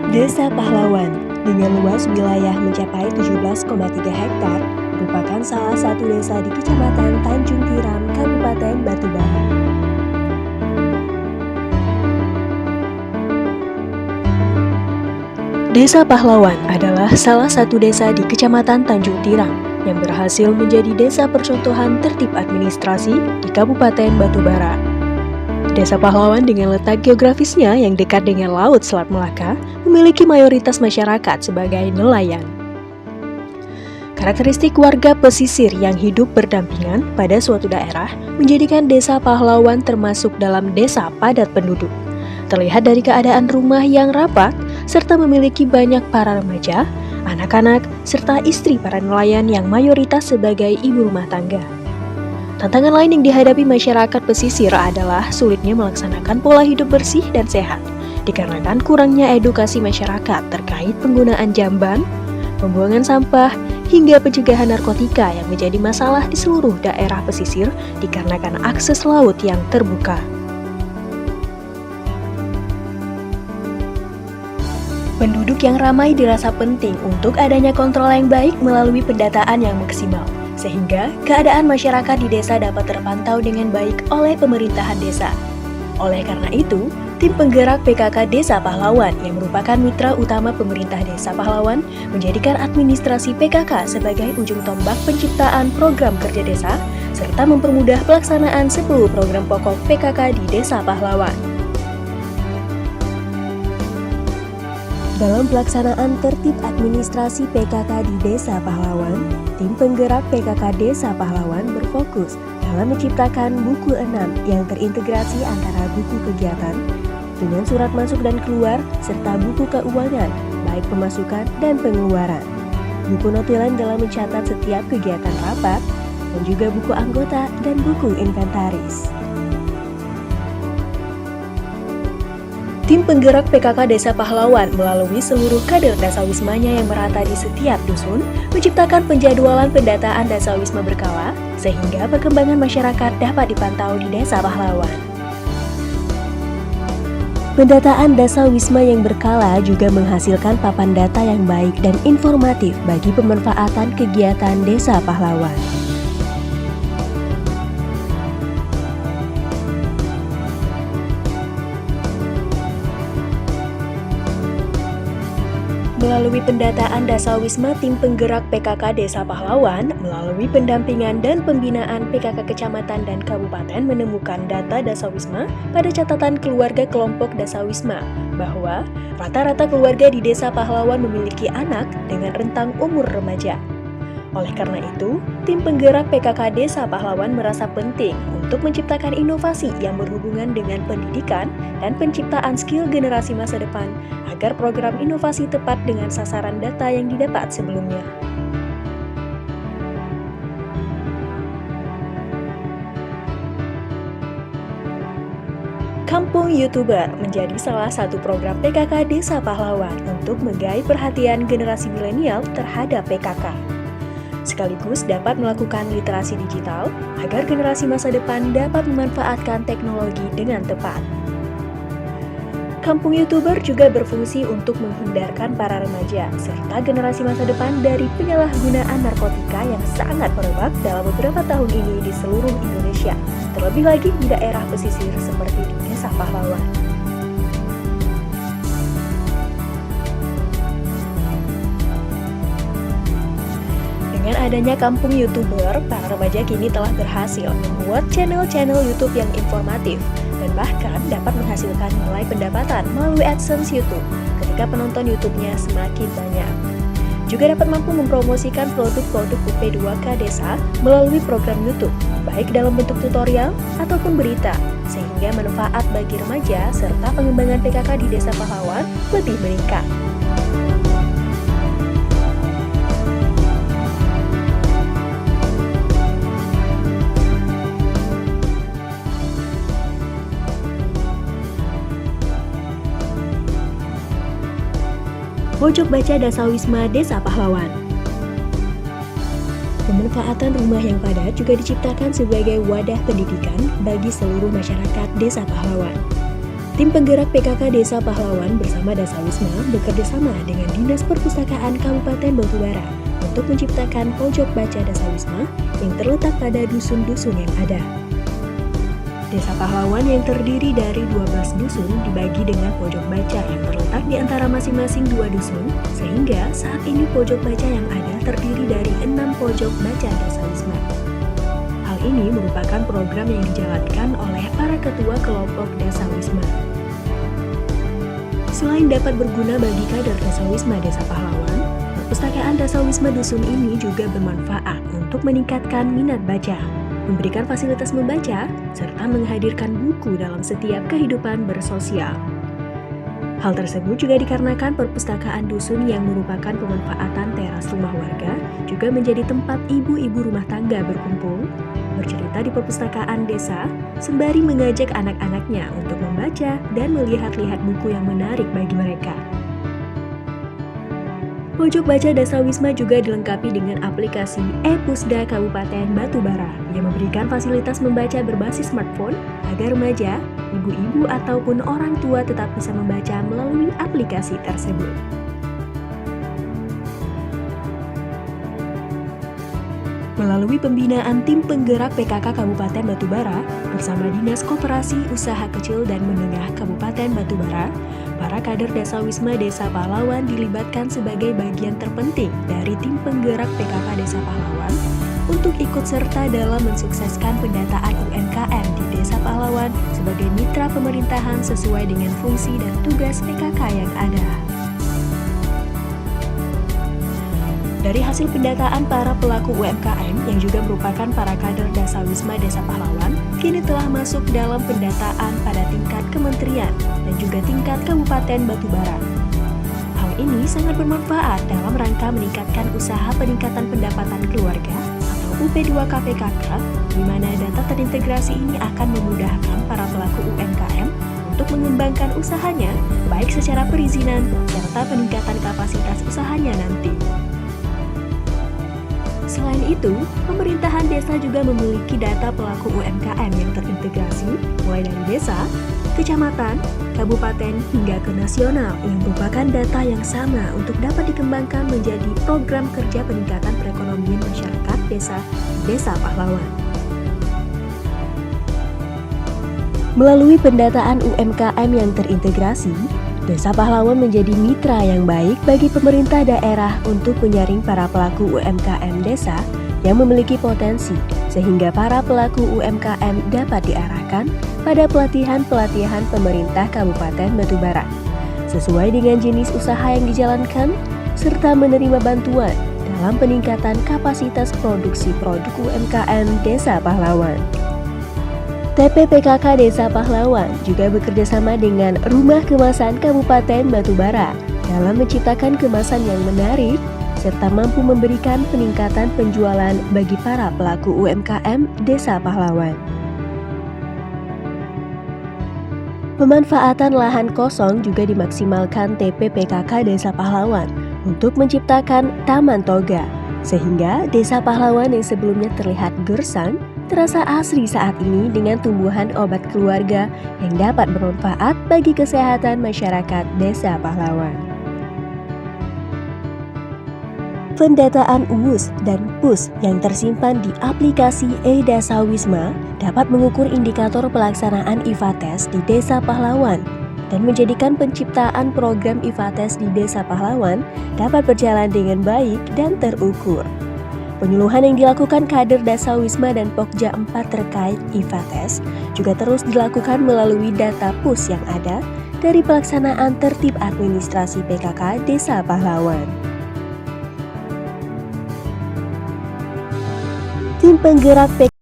Desa Pahlawan dengan luas wilayah mencapai 17,3 hektar merupakan salah satu desa di Kecamatan Tanjung Tiram, Kabupaten Batubara. Desa Pahlawan adalah salah satu desa di Kecamatan Tanjung Tiram yang berhasil menjadi desa percontohan tertib administrasi di Kabupaten Batubara. Desa Pahlawan dengan letak geografisnya yang dekat dengan Laut Selat Melaka memiliki mayoritas masyarakat sebagai nelayan. Karakteristik warga pesisir yang hidup berdampingan pada suatu daerah menjadikan Desa Pahlawan termasuk dalam desa padat penduduk. Terlihat dari keadaan rumah yang rapat, serta memiliki banyak para remaja, anak-anak, serta istri para nelayan yang mayoritas sebagai ibu rumah tangga. Tantangan lain yang dihadapi masyarakat pesisir adalah sulitnya melaksanakan pola hidup bersih dan sehat, dikarenakan kurangnya edukasi masyarakat terkait penggunaan jamban, pembuangan sampah, hingga pencegahan narkotika yang menjadi masalah di seluruh daerah pesisir dikarenakan akses laut yang terbuka. Penduduk yang ramai dirasa penting untuk adanya kontrol yang baik melalui pendataan yang maksimal, sehingga keadaan masyarakat di desa dapat terpantau dengan baik oleh pemerintahan desa. Oleh karena itu, tim penggerak PKK Desa Pahlawan yang merupakan mitra utama pemerintah Desa Pahlawan menjadikan administrasi PKK sebagai ujung tombak penciptaan program kerja desa, serta mempermudah pelaksanaan 10 program pokok PKK di Desa Pahlawan. Dalam pelaksanaan tertib administrasi PKK di Desa Pahlawan, tim penggerak PKK Desa Pahlawan berfokus dalam menciptakan buku 6 yang terintegrasi antara buku kegiatan dengan surat masuk dan keluar serta buku keuangan, baik pemasukan dan pengeluaran. Buku notulen dalam mencatat setiap kegiatan rapat, dan juga buku anggota dan buku inventaris. Tim penggerak PKK Desa Pahlawan melalui seluruh kader dasawismanya yang merata di setiap dusun, menciptakan penjadwalan pendataan dasawisma berkala, sehingga perkembangan masyarakat dapat dipantau di Desa Pahlawan. Pendataan dasawisma yang berkala juga menghasilkan papan data yang baik dan informatif bagi pemanfaatan kegiatan Desa Pahlawan. Melalui pendataan dasawisma, tim penggerak PKK Desa Pahlawan melalui pendampingan dan pembinaan PKK Kecamatan dan Kabupaten menemukan data dasawisma pada catatan keluarga kelompok dasawisma bahwa rata-rata keluarga di Desa Pahlawan memiliki anak dengan rentang umur remaja. Oleh karena itu, tim penggerak PKK Desa Pahlawan merasa penting untuk menciptakan inovasi yang berhubungan dengan pendidikan dan penciptaan skill generasi masa depan agar program inovasi tepat dengan sasaran data yang didapat sebelumnya. Kampung YouTuber menjadi salah satu program PKK Desa Pahlawan untuk menggait perhatian generasi milenial terhadap PKK. Sekaligus dapat melakukan literasi digital agar generasi masa depan dapat memanfaatkan teknologi dengan tepat. Kampung YouTuber juga berfungsi untuk menghindarkan para remaja serta generasi masa depan dari penyalahgunaan narkotika yang sangat merebak dalam beberapa tahun ini di seluruh Indonesia, terlebih lagi di daerah pesisir seperti di Desa Pahlawan. Dengan adanya Kampung YouTuber, para remaja kini telah berhasil membuat channel-channel YouTube yang informatif dan bahkan dapat menghasilkan nilai pendapatan melalui AdSense YouTube ketika penonton YouTube-nya semakin banyak. Juga dapat mampu mempromosikan produk-produk UP2K Desa melalui program YouTube, baik dalam bentuk tutorial ataupun berita, sehingga manfaat bagi remaja serta pengembangan PKK di Desa Pahlawan lebih meningkat. Pojok baca dasawisma Desa Pahlawan. Pemanfaatan rumah yang padat juga diciptakan sebagai wadah pendidikan bagi seluruh masyarakat Desa Pahlawan. Tim penggerak PKK Desa Pahlawan bersama Dasawisma bekerjasama dengan Dinas Perpustakaan Kabupaten Batubara untuk menciptakan pojok baca Dasawisma yang terletak pada dusun-dusun yang ada. Desa Pahlawan yang terdiri dari 12 dusun dibagi dengan pojok baca yang terletak di antara masing-masing 2 dusun, sehingga saat ini pojok baca yang ada terdiri dari 6 pojok baca Dasawisma. Hal ini merupakan program yang dijalankan oleh para ketua kelompok Dasawisma. Selain dapat berguna bagi kader Dasawisma Desa Pahlawan, perpustakaan Dasawisma dusun ini juga bermanfaat untuk meningkatkan minat baca, memberikan fasilitas membaca, serta menghadirkan buku dalam setiap kehidupan bersosial. Hal tersebut juga dikarenakan perpustakaan dusun yang merupakan pemanfaatan teras rumah warga juga menjadi tempat ibu-ibu rumah tangga berkumpul, bercerita di perpustakaan desa, sembari mengajak anak-anaknya untuk membaca dan melihat-lihat buku yang menarik bagi mereka. Pojok baca Dasawisma juga dilengkapi dengan aplikasi e-Pusda Kabupaten Batubara yang memberikan fasilitas membaca berbasis smartphone agar remaja, ibu-ibu ataupun orang tua tetap bisa membaca melalui aplikasi tersebut. Melalui pembinaan tim penggerak PKK Kabupaten Batubara bersama Dinas Koperasi Usaha Kecil dan Menengah Kabupaten Batubara, para kader Dasawisma Desa Pahlawan dilibatkan sebagai bagian terpenting dari tim penggerak PKK Desa Pahlawan untuk ikut serta dalam mensukseskan pendataan UMKM di Desa Pahlawan sebagai mitra pemerintahan sesuai dengan fungsi dan tugas PKK yang ada. Dari hasil pendataan para pelaku UMKM yang juga merupakan para kader Dasawisma Desa Pahlawan, kini telah masuk dalam pendataan pada tingkat kementerian dan juga tingkat Kabupaten Batubara. Hal ini sangat bermanfaat dalam rangka meningkatkan usaha peningkatan pendapatan keluarga atau UP2KPKK, di mana data terintegrasi ini akan memudahkan para pelaku UMKM untuk mengembangkan usahanya, baik secara perizinan serta peningkatan kapasitas usahanya nanti. Selain itu, pemerintahan desa juga memiliki data pelaku UMKM yang terintegrasi mulai dari desa, kecamatan, kabupaten, hingga ke nasional yang merupakan data yang sama untuk dapat dikembangkan menjadi program kerja peningkatan perekonomian masyarakat desa di Desa Pahlawan. Melalui pendataan UMKM yang terintegrasi, Desa Pahlawan menjadi mitra yang baik bagi pemerintah daerah untuk menyaring para pelaku UMKM desa yang memiliki potensi, sehingga para pelaku UMKM dapat diarahkan pada pelatihan-pelatihan pemerintah Kabupaten Batubara, sesuai dengan jenis usaha yang dijalankan, serta menerima bantuan dalam peningkatan kapasitas produksi produk UMKM Desa Pahlawan. TPPKK Desa Pahlawan juga bekerjasama dengan Rumah Kemasan Kabupaten Batubara dalam menciptakan kemasan yang menarik serta mampu memberikan peningkatan penjualan bagi para pelaku UMKM Desa Pahlawan. Pemanfaatan lahan kosong juga dimaksimalkan TPPKK Desa Pahlawan untuk menciptakan Taman Toga, sehingga Desa Pahlawan yang sebelumnya terlihat gersang terasa asri saat ini dengan tumbuhan obat keluarga yang dapat bermanfaat bagi kesehatan masyarakat Desa Pahlawan. Pendataan UUS dan PUS yang tersimpan di aplikasi e-Dasawisma dapat mengukur indikator pelaksanaan IFATES di Desa Pahlawan dan menjadikan penciptaan program IFATES di Desa Pahlawan dapat berjalan dengan baik dan terukur. Penyuluhan yang dilakukan kader Dasawisma dan Pokja 4 terkait IFATES juga terus dilakukan melalui data PUS yang ada dari pelaksanaan tertib administrasi PKK Desa Pahlawan. Tim penggerak PKK